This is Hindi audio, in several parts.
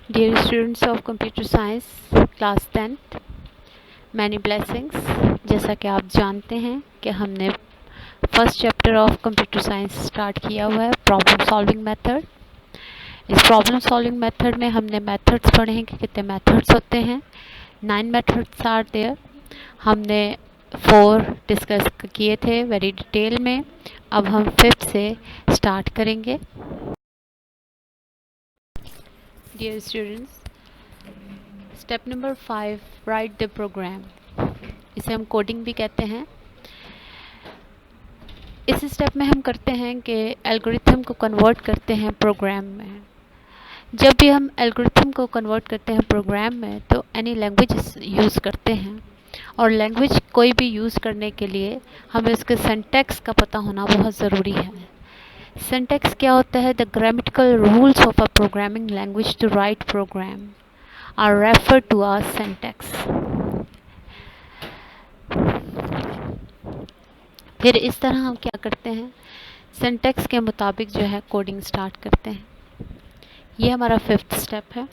Dear students of Computer Science Class 10th, many blessings. जैसा कि आप जानते हैं कि हमने first chapter of computer science start किया हुआ है, प्रॉब्लम सॉल्विंग मेथड। इस प्रॉब्लम सॉल्विंग मेथड में हमने मेथड्स पढ़े हैं कि कितने मेथड्स होते हैं। 9 मेथड्स आर देयर। हमने 4 डिस्कस किए थे वेरी डिटेल में। अब हम 5th से स्टार्ट करेंगे। Dear students, step number 5, write the program. इसे हम कोडिंग भी कहते हैं। इस स्टेप में हम करते हैं कि एल्गोरिथम को कन्वर्ट करते हैं प्रोग्राम में। जब भी हम एल्गोरिथम को कन्वर्ट करते हैं प्रोग्राम में तो एनी लैंग्वेज यूज़ करते हैं, और लैंग्वेज कोई भी यूज़ करने के लिए हमें उसके सिंटैक्स का पता होना बहुत ज़रूरी है। सिंटैक्स क्या होता है? The grammatical rules of a programming language to write program are refer to are syntax. फिर इस तरह हम क्या करते हैं, सिंटैक्स के मुताबिक जो है कोडिंग स्टार्ट करते हैं। ये हमारा 5th स्टेप है।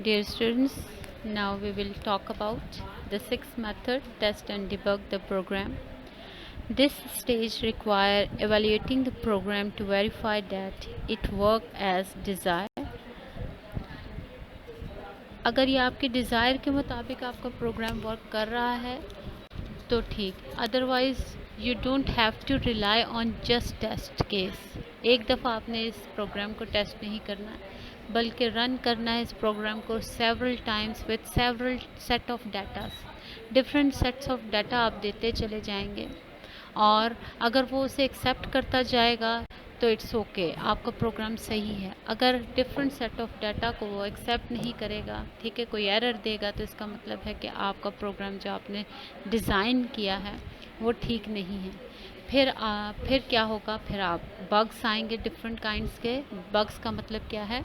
Dear students, now we will talk about the 6th method, test and debug the program. This stage require evaluating the program to verify that it work as desired. अगर ये आपके डिज़ायर के मुताबिक आपका प्रोग्राम वर्क कर रहा है तो ठीक, otherwise you don't have to rely on just test case. एक दफ़ा आपने इस प्रोग्राम को टेस्ट नहीं करना है, बल्कि रन करना है इस प्रोग्राम को several times with several set of datas. Different sets of data आप देते चले जाएंगे, और अगर वो उसे एक्सेप्ट करता जाएगा तो इट्स ओके, आपका प्रोग्राम सही है। अगर डिफरेंट सेट ऑफ डाटा को वो एक्सेप्ट नहीं करेगा, ठीक है, कोई एरर देगा, तो इसका मतलब है कि आपका प्रोग्राम जो आपने डिज़ाइन किया है वो ठीक नहीं है। फिर क्या होगा? फिर आप बग्स आएंगे, डिफरेंट काइंड्स के बग्स का मतलब क्या है?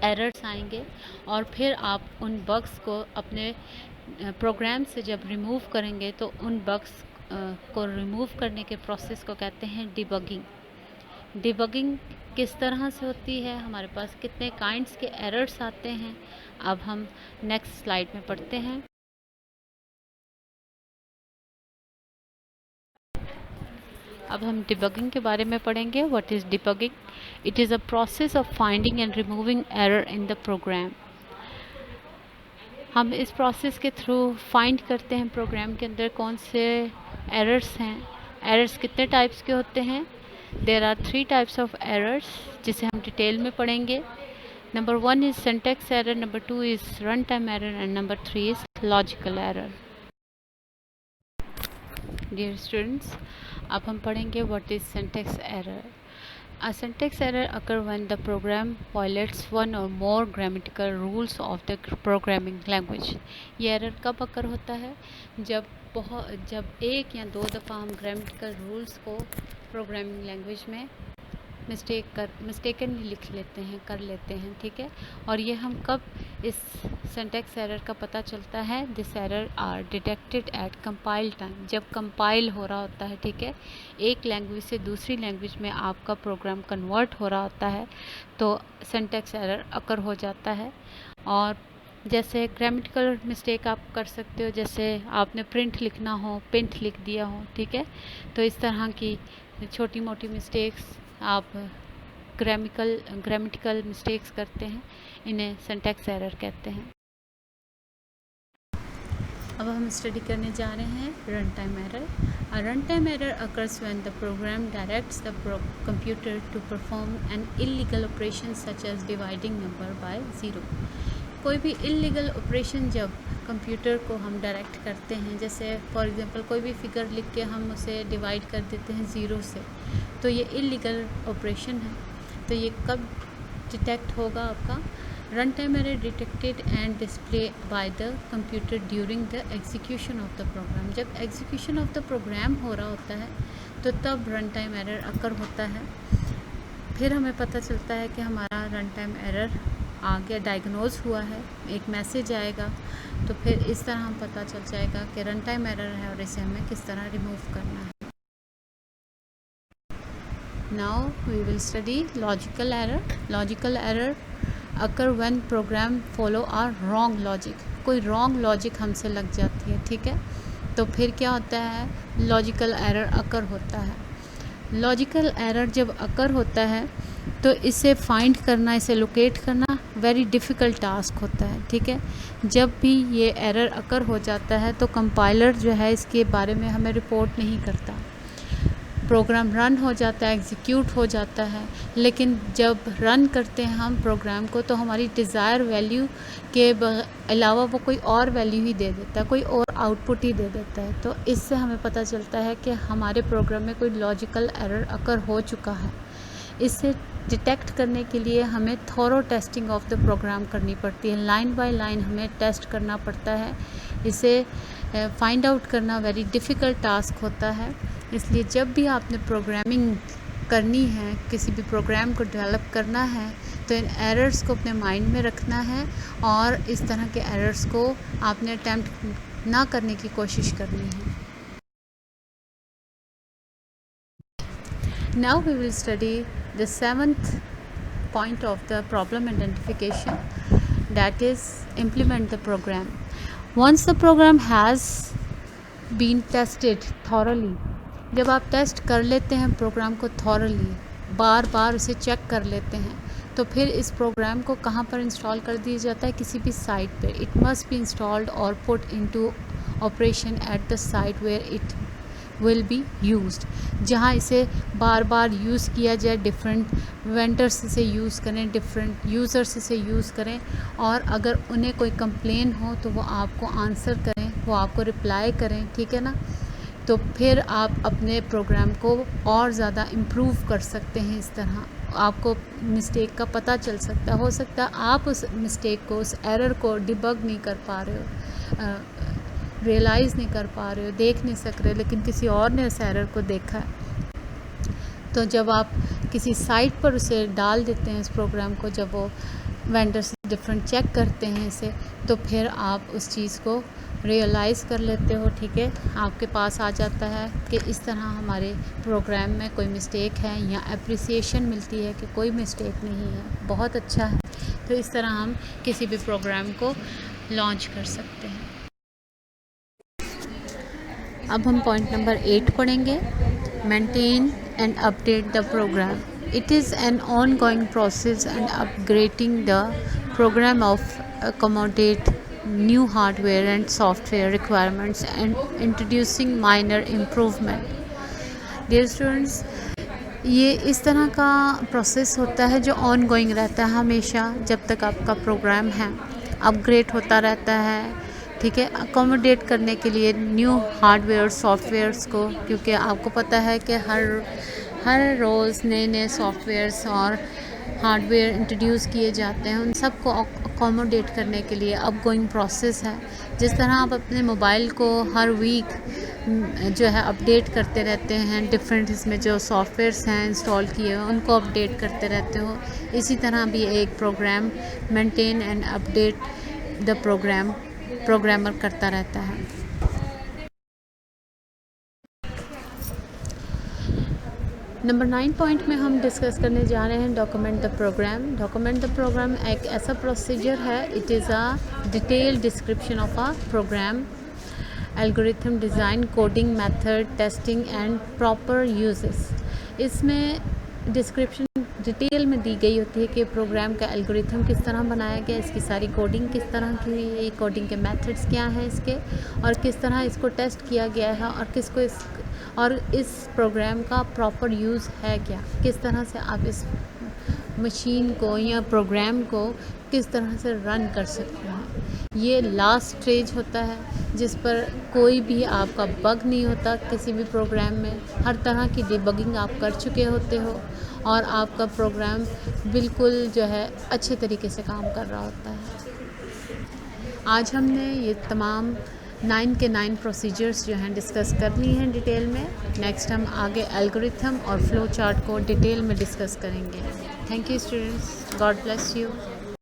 एरर्स आएंगे, और फिर आप उन बग्स को अपने प्रोग्राम से जब रिमूव करेंगे तो उन बग्स को रिमूव करने के प्रोसेस को कहते हैं डिबगिंग। डिबगिंग किस तरह से होती है, हमारे पास कितने काइंड्स के एरर्स आते हैं, अब हम नेक्स्ट स्लाइड में पढ़ते हैं। अब हम डिबगिंग के बारे में पढ़ेंगे। What is debugging? It is a process of finding and removing error in the program. हम इस प्रोसेस के थ्रू फाइंड करते हैं प्रोग्राम के अंदर कौन से एरर्स हैं। एरर्स कितने टाइप्स के होते हैं? There are 3 types of errors, जिसे हम डिटेल में पढ़ेंगे। Number 1 is syntax error, number 2 is run time error, and number 3 is logical error. Dear students, अब हम पढ़ेंगे what is syntax error. A syntax error occur when the program violates one or more grammatical rules of the programming language. ये एरर कब अकर होता है? जब एक या दो दफ़ा हम ग्रामेटिकल रूल्स को प्रोग्रामिंग लैंग्वेज में मिस्टेकनली लिख लेते हैं, कर लेते हैं, ठीक है। और ये हम कब इस सिंटैक्स एरर का पता चलता है? This error are detected at compile time, जब कंपाइल हो रहा होता है, ठीक है। एक लैंग्वेज से दूसरी लैंग्वेज में आपका प्रोग्राम कन्वर्ट हो रहा होता है तो सिंटैक्स एरर अकर हो जाता है। और जैसे ग्रामेटिकल मिस्टेक आप कर सकते हो, जैसे आपने प्रिंट लिखना हो, पिंट लिख दिया हो, ठीक है। तो इस तरह की छोटी मोटी मिस्टेक्स आप ग्रामेटिकल मिस्टेक्स करते हैं, इन्हें सिंटैक्स एरर कहते हैं। अब हम स्टडी करने जा रहे हैं run time error. A run time error occurs when the program directs the computer to perform an illegal operation such as dividing number by 0। कोई भी इलीगल ऑपरेशन जब कंप्यूटर को हम डायरेक्ट करते हैं, जैसे फॉर एग्जांपल कोई भी फिगर लिख के हम उसे डिवाइड कर देते हैं 0 से, तो ये इलीगल ऑपरेशन है। तो ये कब डिटेक्ट होगा आपका? Run time error detected and display by the computer during the execution of the program. जब एग्जीक्यूशन ऑफ द प्रोग्राम हो रहा होता है तो तब रन टाइम एरर अकर होता है। फिर हमें पता चलता है कि हमारा रन टाइम एरर आ गया, डायग्नोज हुआ है, एक मैसेज आएगा, तो फिर इस तरह हम पता चल जाएगा कि रन टाइम एरर है और इसे हमें किस तरह रिमूव करना है। Now we will study logical error. Logical error occur when program follow are wrong logic. कोई रॉन्ग लॉजिक हमसे लग जाती है, ठीक है, तो फिर क्या होता है, लॉजिकल एरर अकर होता है. लॉजिकल एरर जब अकर होता है तो इसे फाइंड करना, इसे लोकेट करना वेरी डिफ़िकल्ट टास्क होता है, ठीक है. जब भी ये एरर अकर हो जाता है तो कंपाइलर जो है इसके बारे में हमें रिपोर्ट नहीं करता. प्रोग्राम रन हो जाता है, एग्जीक्यूट हो जाता है, लेकिन जब रन करते हैं हम प्रोग्राम को तो हमारी डिज़ायर वैल्यू के अलावा वो कोई और वैल्यू ही दे देता है, कोई और आउटपुट ही दे देता है. तो इससे हमें पता चलता है कि हमारे प्रोग्राम में कोई लॉजिकल एरर अकर हो चुका है. इससे डिटेक्ट करने के लिए हमें thorough testing of the program करनी पड़ती है. लाइन बाय लाइन हमें टेस्ट करना पड़ता है. इसे फाइंड आउट करना वेरी डिफ़िकल्ट टास्क होता है. इसलिए जब भी आपने प्रोग्रामिंग करनी है, किसी भी प्रोग्राम को डेवलप करना है, तो इन एरर्स को अपने माइंड में रखना है और इस तरह के एरर्स को आपने अटैम्प्ट ना करने की कोशिश करनी है. Now we will study the 7th point of the problem identification, that is implement the program. Once the program has been tested thoroughly, जब आप टेस्ट कर लेते हैं प्रोग्राम को thoroughly, बार बार उसे चेक कर लेते हैं, तो फिर इस प्रोग्राम को कहाँ पर इंस्टॉल कर दिया जाता है, किसी भी साइट पे. इट मस्ट बी इंस्टॉल्ड और put into operation at the site where it will be used. जहाँ इसे बार बार यूज़ किया जाए, डिफरेंट वेंडर्स इसे यूज़ करें, डिफरेंट यूज़र्स इसे यूज़ करें, और अगर उन्हें कोई कंप्लेन हो तो वो आपको आंसर करें, वो आपको रिप्लाई करें, ठीक है ना. तो फिर आप अपने प्रोग्राम को और ज़्यादा इम्प्रूव कर सकते हैं. इस तरह आपको मिस्टेक का पता चल सकता है. हो सकता है आप उस मिस्टेक को, उस एरर को डिबग नहीं कर पा रहे हो, रियलाइज़ नहीं कर पा रहे हो, देख नहीं सक रहे, लेकिन किसी और ने उस एरर को देखा है. तो जब आप किसी साइट पर उसे डाल देते हैं इस प्रोग्राम को, जब वो वेंडर्स डिफरेंट चेक करते हैं इसे, तो फिर आप उस चीज़ को रियलाइज़ कर लेते हो, ठीक है. आपके पास आ जाता है कि इस तरह हमारे प्रोग्राम में कोई मिस्टेक है, या अप्रिसिएशन मिलती है कि कोई मिस्टेक नहीं है, बहुत अच्छा है. तो इस तरह हम किसी भी प्रोग्राम को लॉन्च कर सकते हैं. अब हम पॉइंट नंबर 8 पढ़ेंगे. Maintain and update the program. It is an ongoing process and upgrading the program of accommodate new hardware and software requirements and introducing minor improvement. Dear students, ये इस तरह का प्रोसेस होता है जो ऑन गोइंग रहता है हमेशा, जब तक आपका प्रोग्राम है, अपग्रेड होता रहता है, ठीक है, अकोमोडेट करने के लिए न्यू हार्डवेयर सॉफ्टवेयर्स को, क्योंकि आपको पता है कि हर रोज़ नए नए सॉफ्टवेयर्स और हार्डवेयर इंट्रोड्यूस किए जाते हैं. उन सब को अकोमोडेट करने के लिए अपगोइंग प्रोसेस है. जिस तरह आप अपने मोबाइल को हर वीक जो है अपडेट करते रहते हैं, डिफरेंट इसमें जो सॉफ्टवेयर्स हैं इंस्टॉल किए हुए उनको अपडेट करते रहते हो, इसी तरह भी एक program maintain and update the programmer करता रहता है. नंबर 9 पॉइंट में हम डिस्कस करने जा रहे हैं document the program. Document the program एक ऐसा प्रोसीजर है, it is a detailed description of a program, algorithm design, coding method, testing and proper uses. इसमें डिस्क्रिप्शन डिटेल में दी गई होती है कि प्रोग्राम का एल्गोरिथम किस तरह बनाया गया, इसकी सारी कोडिंग किस तरह की हुई है, कोडिंग के मेथड्स क्या हैं इसके, और किस तरह इसको टेस्ट किया गया है, और इस प्रोग्राम का प्रॉपर यूज़ है क्या, किस तरह से आप इस मशीन को या प्रोग्राम को किस तरह से रन कर सकते हैं. ये लास्ट स्टेज होता है जिस पर कोई भी आपका बग नहीं होता. किसी भी प्रोग्राम में हर तरह की डिबगिंग आप कर चुके होते हो और आपका प्रोग्राम बिल्कुल जो है अच्छे तरीके से काम कर रहा होता है. आज हमने ये तमाम 9 के 9 प्रोसीजर्स जो हैं डिस्कस करनी है डिटेल में. नेक्स्ट हम आगे एल्गोरिथम और फ्लो चार्ट को डिटेल में डिस्कस करेंगे. Thank you students, God bless you.